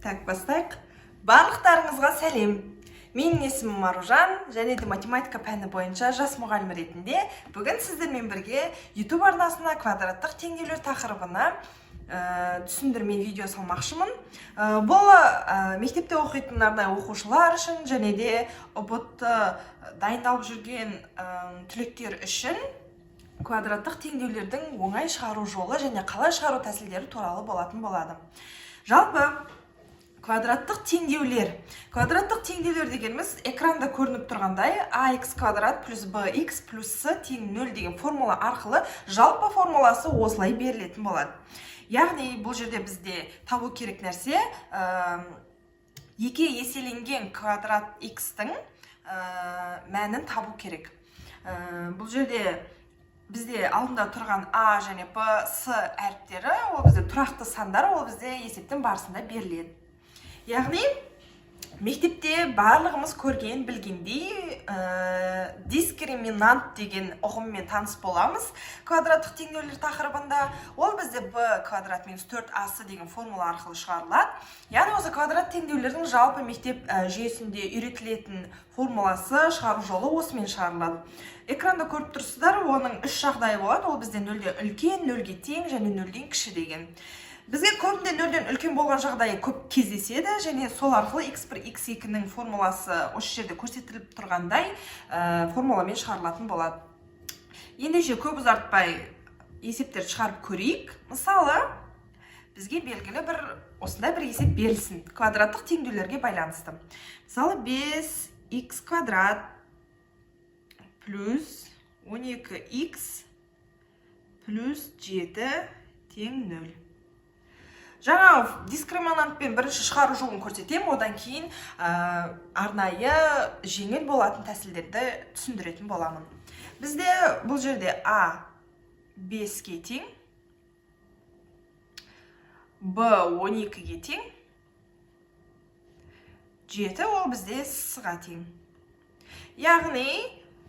Так, бастайық. Барлықтарыңызға сәлем. Менің есімім Маружан, және де математика пәні бойынша жас мұғалім ретінде бүгін сіздермен бірге YouTube арнасына квадраттық теңдеулер тақырыбына түсіндірме видео салмақшымын. Бұл мектепте оқитын арнайы оқушылар үшін және де ұбт дайындалып жүрген түлектер үшін квадраттық теңдеулердің оңай шығару жолы және қалай шығару тәсілдері туралы болатын болады. Жалпы квадраттық теңдеулер дегеніміз экранда көрініп тұрғандай ax квадрат плюс bx плюс c тең 0 деген формула арқылы жалпы формуласы осылай берілетін болады. Яғни бұл жерде бізде табу керек нәрсе екі еселенген квадрат x-тің мәнін табу керек. Бұл жерде бізде алдында тұрған a және b, c әріптері, ол бізде тұрақты сандар, ол бізде есептің барысында беріледі. Яғни, мектепте барлығымыз көрген, білгендей, дискриминант деген ұғыммен таныс боламыз. Квадраттық теңдеулер тақырыбында ол бізде b квадрат минус 4ac деген формула арқылы шығарылады. Яғни осы квадрат теңдеулердің жалпы мектеп жүйесінде үйретілетін формуласы, шығару жолы осымен шығарылады. Экранда көріп тұрсыздар, оның үш жағдайы болады. Ол бізде 0-ден үлкен, 0-ге тең және 0-ден кіші деген. Бізге көбінде 0-ден үлкен болған жағдайы көп кездеседі, және сол арқылы x1, x2-нің формуласы осы жерде көрсетіліп тұрғандай формуламен шығарылатын болады. Ендеше көп ұзартпай есептерді шығарып көрейік. Мысалы, бізге белгілі осындай бір есеп берілсін, квадраттық теңдеулерге байланысты. Мысалы, 5x квадрат плюс 12x плюс 7 тең 0. Жаңа дискриминантпен бірінші шығару жолын көрсетем, одан кейін арнайы жеңіл болатын тәсілдерді түсіндіретін боламын. Бізде бұл жерде a 5-ге тең, b 12-ге тең, 7 ол бізде с-ға тең. Яғни,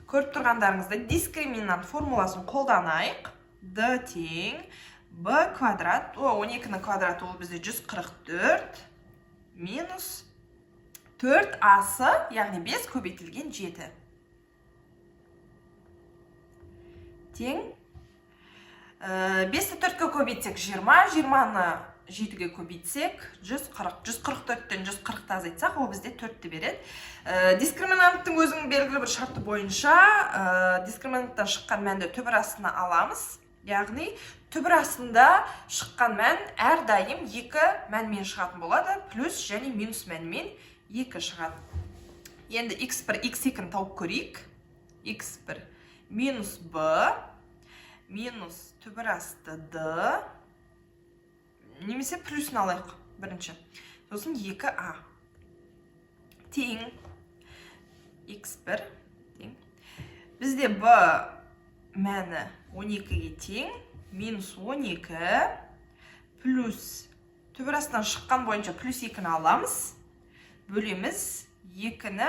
көріп тұрғандарыңызда дискриминант формуласын қолданайық. d тең b квадрат, 12-нің квадраты ол бізде 144 минус 4ac, яғни 5 көбейтілген 7. Тең 5-ті 4-ке көбейтсек 20, 20-ны 7-ге көбейтсек 140, 144-тен 140-ті азайтсақ, ол бізде 4-ті береді. Дискриминанттың өзінің белгілі бір шарты бойынша дискриминанттан шыққан мәнді түбір астына аламыз. Яғни, түбір астында шыққан мән әрдайым 2 мәнмен шығатын болады, плюс және минус мәнмен 2 шығады. Енді x1, x2-ні тауып көрейік. x1 минус b минус түбір асты d немесе плюсын алайық бірінші. Сосын 2a тең x1 тең. Бізде b мәні 12-ге тең, минус 12 плюс түбір астынан шыққан бойынша плюс 2-ні аламыз, бөлеміз 2-ні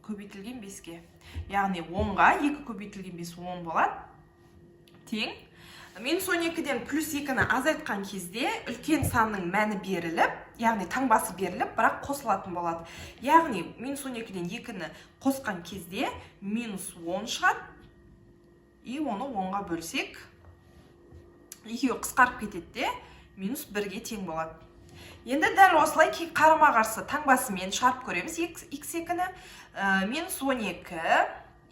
көбейтілген 5-ге. Яғни 10-ға 2 көбейтілген 5 10 болады. Тең. Минус 12-ден плюс 2-ні азайтқан кезде үлкен санның мәні беріліп, яғни таңбасы беріліп, бірақ қосылатын болады. Яғни минус 12-ден 2-ні қосқан кезде минус 10 шығады. И оны 10-ға бөлсек, екеуі қысқарып кетеді, минус 1-ге тең болады. Енді дәл осылай қарама-қарсы таңбасымен шығарып көреміз x2-ні. Минус 12,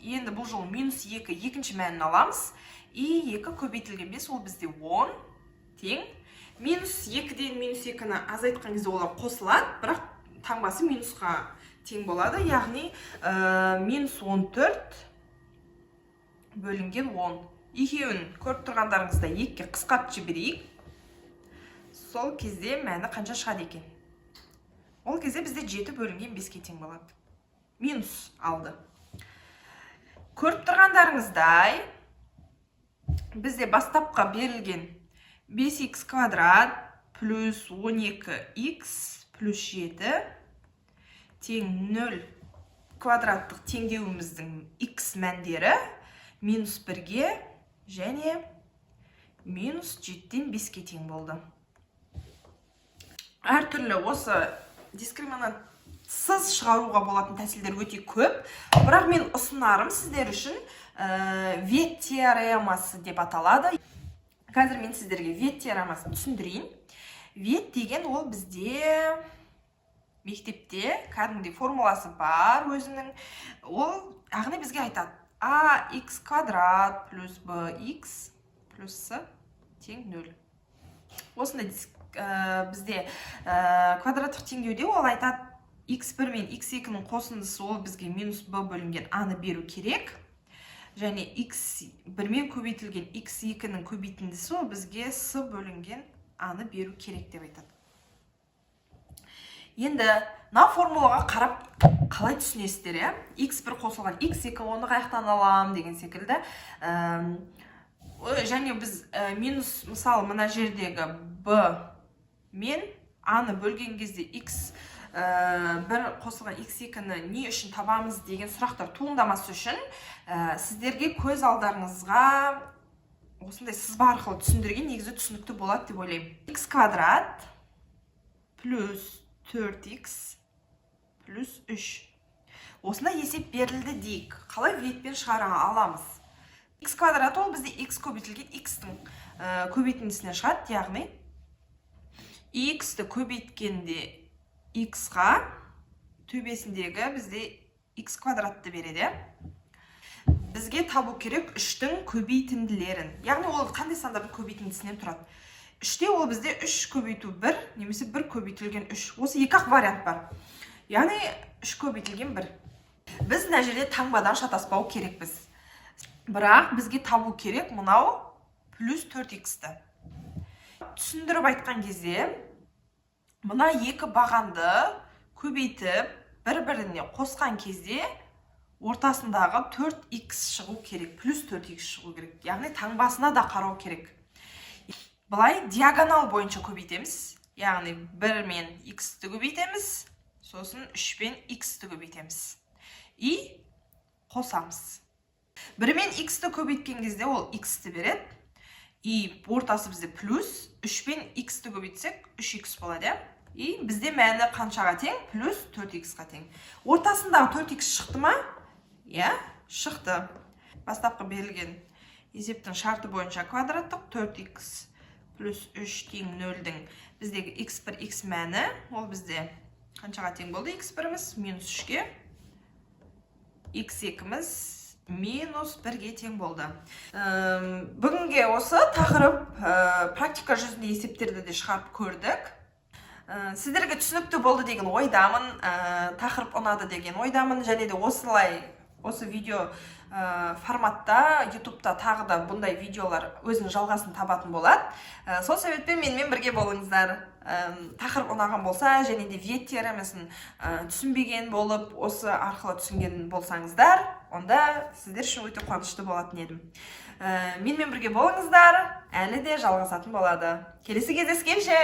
енді бұл жол минус 2, екінші мәнін аламыз. И 2 көбейтілген 5, ол бізде 10 тең. Минус 2-ден минус 2-ні азайтқан кезде олар қосылады, бірақ таңбасы минусқа тең болады. Яғни минус 14 бөлінген 10. Екеуін көріп тұрғандарыңызда 2-ге қысқартып жіберейік. Сол кезде мәні қанша шығады екен? Ол кезде бізде 7 бөлінген 5-ге тең болады. Минус алды. Көріп тұрғандарыңыздай, бізде бастапқа берілген 5x квадрат плюс 12x плюс 7 тең 0 квадраттық теңдеуіміздің x мәндері минус 1-ге және минус 7-ден 5-ге тең болды. әртүрлі осы дискриминантсыз шығаруға болатын тәсілдер өте көп. Бірақ мен ұсынарым сіздер үшін Вет теоремасы деп аталады. Қазір мен сіздерге Вет теоремасын түсіндірейін. Вет деген ол бізде мектепте кәдімгідей формуласы бар өзінің. Ол яғни бізге айтады: ax квадрат плюс bx плюс c тең 0. Осында бізде квадраттық теңдеуде ол айтады x1 мен x2-ның қосындысы ол бізге минус b бөлінген a-ны беру керек. Және x1 мен көбейтілген x2-ның көбейтіндісі ол бізге c бөлінген a-ны беру керек деп айтады. Енді мына формулаға қарап қалай түсінесіздер, x1 қосылған x2 оны қаяқтан алам деген секілді. Және біз минус, мысалы, мына жердегі b мен a-ны бөлген кезде x1 қосылған x2-ні не үшін табамыз деген сұрақтар туындамасы үшін сіздерге көз алдарыңызға осындай сызба арқылы түсіндірген негізі түсінікті болады деп ойлаймын. X квадрат плюс 4x плюс 3. Осында есеп берілді дейік. Қалай ветпен шығара аламыз? X квадрат ол бізде x көбейтілген x-тің көбейтіндісіне шығады, яғни x-ті көбейткенде x-ға төбесіндегі бізде x квадратты береді. Бізге табу керек 3-тің көбейтінділерін. Яғни ол қандай сандардың көбейтіндісінен тұрады. 3-те ол бізде 3 көбейту 1, немесе 1 көбейтілген 3. Осы екі-ақ вариант бар. Яғни 3 көбейтілген 1. Біз мына жерде таңбадан шатаспау керекпіз. Бірақ бізге табу керек мынау плюс 4x-ті. Түсіндіріп айтқан кезде, мына екі бағанды көбейтіп, бір-біріне қосқан кезде, ортасындағы 4x шығу керек, плюс 4x шығу керек. Яғни таңбасына да қарау керек. Бұлай диагонал бойынша көбейтеміз. Яғни 1 мен x-ті көбейтеміз, сосын 3 мен x-ті көбейтеміз. И қосамыз. 1 мен x-ті көбейткен кезде ол x-ті береді. И ортасы бізде плюс, 3 мен x-ті көбейтсек 3x болады. И бізде мәні қаншаға тең? Плюс 4x-ға тең. Ортасындағы 4x шықты ма? Иә, шықты. Бастапқы берілген есептің шарты бойынша квадраттық 4x плюс 3 тең 0-дің біздегі x1, x мәні, ол бізде қаншаға тең болды? x1-іміз минус 3-ге, x2-іміз минус 1-ге тең болды. Бүгінге осы тақырып практика жүзінде есептерді де шығарып көрдік. Сіздерге түсінікті болды деген ойдамын, тақырып ұнады деген ойдамын, және де осы видео форматта YouTube'та тағы да бұндай видеолар өзінің жалғасын табатын болады. Сол себеппен менімен бірге болыңыздар. Тақырып ұнаған болса, және де Вет теоремасын түсінбеген болып, осы арқылы түсінген болсаңыздар, онда сіздер үшін өте қуанышты болатын едім. Менімен бірге болыңыздар, әлі де жалғасатын болады. Келесі кездескенше!